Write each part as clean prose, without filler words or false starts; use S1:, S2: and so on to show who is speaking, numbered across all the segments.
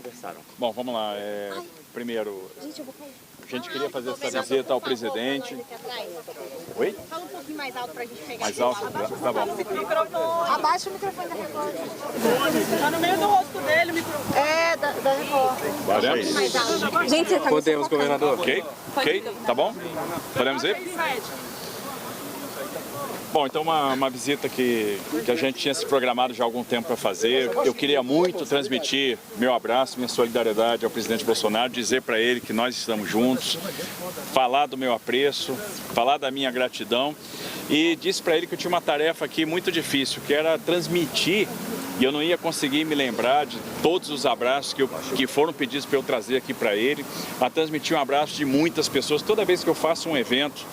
S1: conversaram.
S2: Bom, vamos lá. Primeiro, a gente queria fazer essa visita ao presidente. Oi?
S3: Fala um pouquinho mais alto pra gente pegar.
S2: Mais alto? Tá bom.
S3: Abaixa o microfone da Record.
S4: Tá no meio do rosto dele o microfone.
S3: É, da Record.
S2: Podemos?
S3: Gente, você tá
S1: Podemos, governador.
S2: Ok? Ok? Tá bom? Podemos ir? Bom, então uma visita que a gente tinha se programado já há algum tempo para fazer. Eu queria muito transmitir meu abraço, minha solidariedade ao presidente Bolsonaro, dizer para ele que nós estamos juntos, falar do meu apreço, falar da minha gratidão e disse para ele que eu tinha uma tarefa aqui muito difícil, que era transmitir, e eu não ia conseguir me lembrar de todos os abraços que foram pedidos para eu trazer aqui para ele, a transmitir um abraço de muitas pessoas. Toda vez que eu faço um evento,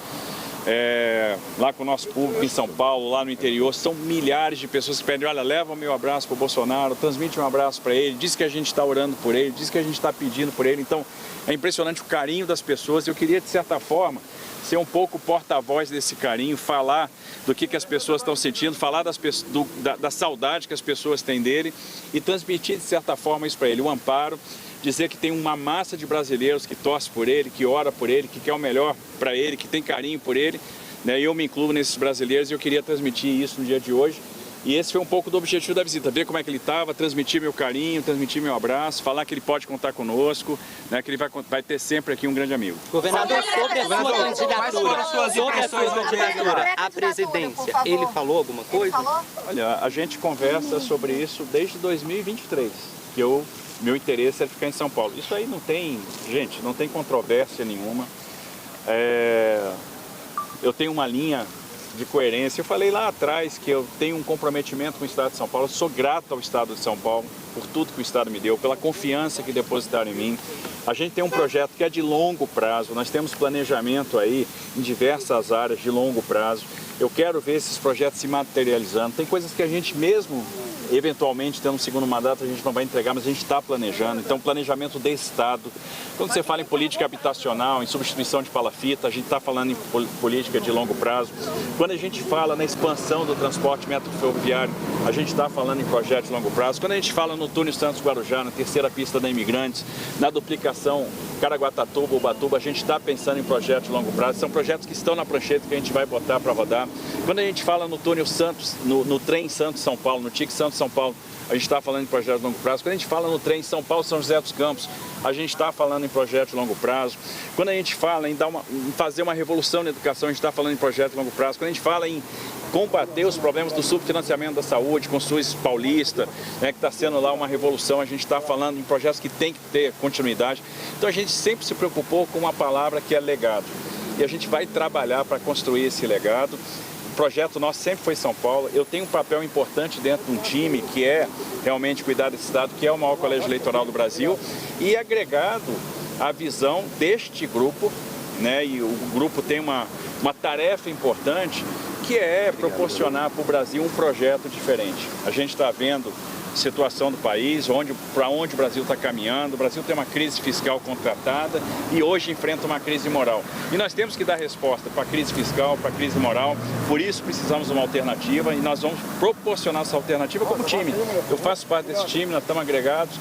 S2: lá com o nosso público em São Paulo, lá no interior, são milhares de pessoas que pedem, olha, leva o meu abraço para o Bolsonaro, transmite um abraço para ele, diz que a gente está orando por ele, diz que a gente está pedindo por ele. Então, é impressionante o carinho das pessoas. Eu queria, de certa forma, ser um pouco porta-voz desse carinho, falar do que as pessoas estão sentindo, falar da saudade que as pessoas têm dele e transmitir, de certa forma, isso para ele, o amparo, dizer que tem uma massa de brasileiros que torce por ele, que ora por ele, que quer o melhor para ele, que tem carinho por ele, né? Eu me incluo nesses brasileiros e eu queria transmitir isso no dia de hoje. E esse foi um pouco do objetivo da visita, ver como é que ele estava, transmitir meu carinho, transmitir meu abraço, falar que ele pode contar conosco, né, que ele vai ter sempre aqui um grande amigo.
S1: Governador, sobre a sua candidatura à presidência, ele falou alguma coisa?
S2: Olha, a gente conversa sobre isso desde 2023, que meu interesse é ficar em São Paulo. Isso aí não tem, gente, não tem controvérsia nenhuma. Eu tenho uma linha de coerência. Eu falei lá atrás que eu tenho um comprometimento com o Estado de São Paulo. Eu sou grato ao Estado de São Paulo por tudo que o Estado me deu, pela confiança que depositaram em mim. A gente tem um projeto que é de longo prazo. Nós temos planejamento aí em diversas áreas de longo prazo. Eu quero ver esses projetos se materializando. Tem coisas que a gente mesmo, eventualmente, tendo um segundo mandato, a gente não vai entregar, mas a gente está planejando. Então, planejamento de Estado. Quando você fala em política habitacional, em substituição de palafita, a gente está falando em política de longo prazo. Quando a gente fala na expansão do transporte metroferroviário, a gente está falando em projetos de longo prazo. Quando a gente fala no túnel Santos-Guarujá, na terceira pista da Imigrantes, na duplicação Caraguatatuba-Ubatuba, a gente está pensando em projetos de longo prazo. São projetos que estão na prancheta que a gente vai botar para rodar. Quando a gente fala no túnel Santos, no trem Santos-São Paulo, no TIC Santos-São Paulo, a gente está falando em projetos de longo prazo. Quando a gente fala no trem São Paulo-São José dos Campos, a gente está falando em projetos de longo prazo. Quando a gente fala em fazer uma revolução na educação, a gente está falando em projetos de longo prazo. Quando a gente fala em combater os problemas do subfinanciamento da saúde com o SUS paulista, né, que está sendo lá uma revolução, a gente está falando em projetos que tem que ter continuidade. Então a gente sempre se preocupou com uma palavra que é legado. E a gente vai trabalhar para construir esse legado. O projeto nosso sempre foi São Paulo. Eu tenho um papel importante dentro de um time que é realmente cuidar desse estado, que é o maior colégio eleitoral do Brasil, e agregado à visão deste grupo, né? E o grupo tem uma tarefa importante, que é proporcionar para o Brasil um projeto diferente. A gente está vendo a situação do país, para onde o Brasil está caminhando. O Brasil tem uma crise fiscal contratada e hoje enfrenta uma crise moral. E nós temos que dar resposta para a crise fiscal, para a crise moral. Por isso precisamos de uma alternativa e nós vamos proporcionar essa alternativa como time. Eu faço parte desse time, nós estamos agregados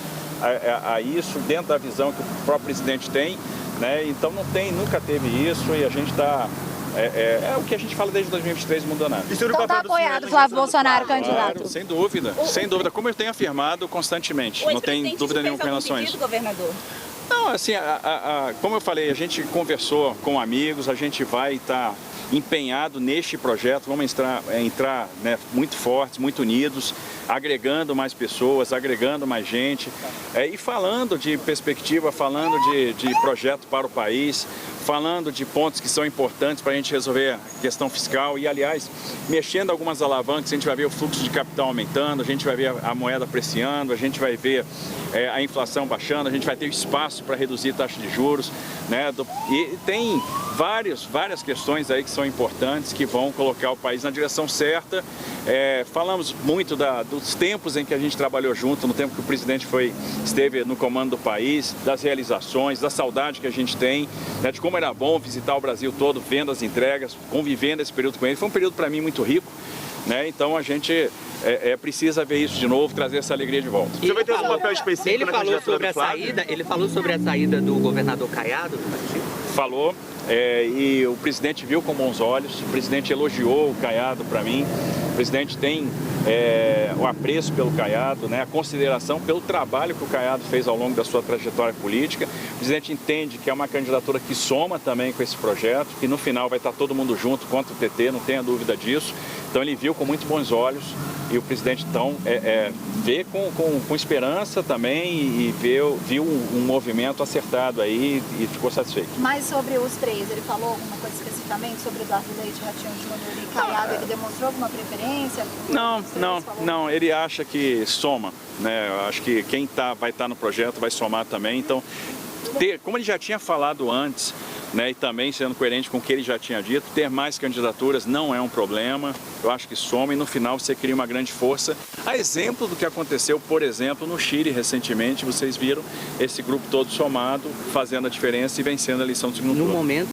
S2: a isso, dentro da visão que o próprio presidente tem, né? Então nunca teve isso e a gente está... É o que a gente fala desde 2023, não mudou nada.
S3: Então está apoiado Flávio Bolsonaro, candidato?
S2: Claro, sem dúvida, sem dúvida, como eu tenho afirmado constantemente, não tem dúvida nenhuma com relação a isso.
S4: Governador?
S2: Não, assim, como eu falei, a gente conversou com amigos, a gente vai estar empenhado neste projeto, vamos entrar né, muito fortes, muito unidos, agregando mais pessoas, agregando mais gente, e falando de perspectiva, falando de projeto para o país, falando de pontos que são importantes para a gente resolver a questão fiscal e, aliás, mexendo algumas alavancas, a gente vai ver o fluxo de capital aumentando, a gente vai ver a moeda apreciando, a gente vai ver a inflação baixando, a gente vai ter espaço para reduzir taxa de juros, né? E tem várias questões aí que são importantes, que vão colocar o país na direção certa. Falamos muito dos tempos em que a gente trabalhou junto, no tempo que o presidente esteve no comando do país, das realizações, da saudade que a gente tem, né, de como era bom visitar o Brasil todo, vendo as entregas, convivendo esse período com ele. Foi um período para mim muito rico. né? Então a gente precisa ver isso de novo, trazer essa alegria de volta.
S1: Você vai ter um papel específico ele falou sobre a saída, ele falou sobre a saída do governador Caiado do partido?
S2: Falou, e o presidente viu com bons olhos, o presidente elogiou o Caiado para mim, o presidente tem o apreço pelo Caiado, né, a consideração pelo trabalho que o Caiado fez ao longo da sua trajetória política. O presidente entende que é uma candidatura que soma também com esse projeto, que no final vai estar todo mundo junto contra o PT, não tenha dúvida disso. Então ele viu com muito bons olhos e o presidente então vê com esperança também e viu um movimento acertado aí e ficou satisfeito.
S3: Mas sobre os três, ele falou alguma coisa especificamente sobre Eduardo Leite, Ratinho Júnior e Caiado? Ele demonstrou alguma preferência?
S2: Não, ele acha que soma, né? Eu acho que quem vai estar no projeto vai somar também. Então, como ele já tinha falado antes, né, e também sendo coerente com o que ele já tinha dito, ter mais candidaturas não é um problema, eu acho que soma e no final você cria uma grande força. A exemplo do que aconteceu, por exemplo, no Chile recentemente, vocês viram esse grupo todo somado, fazendo a diferença e vencendo a eleição do segundo turno.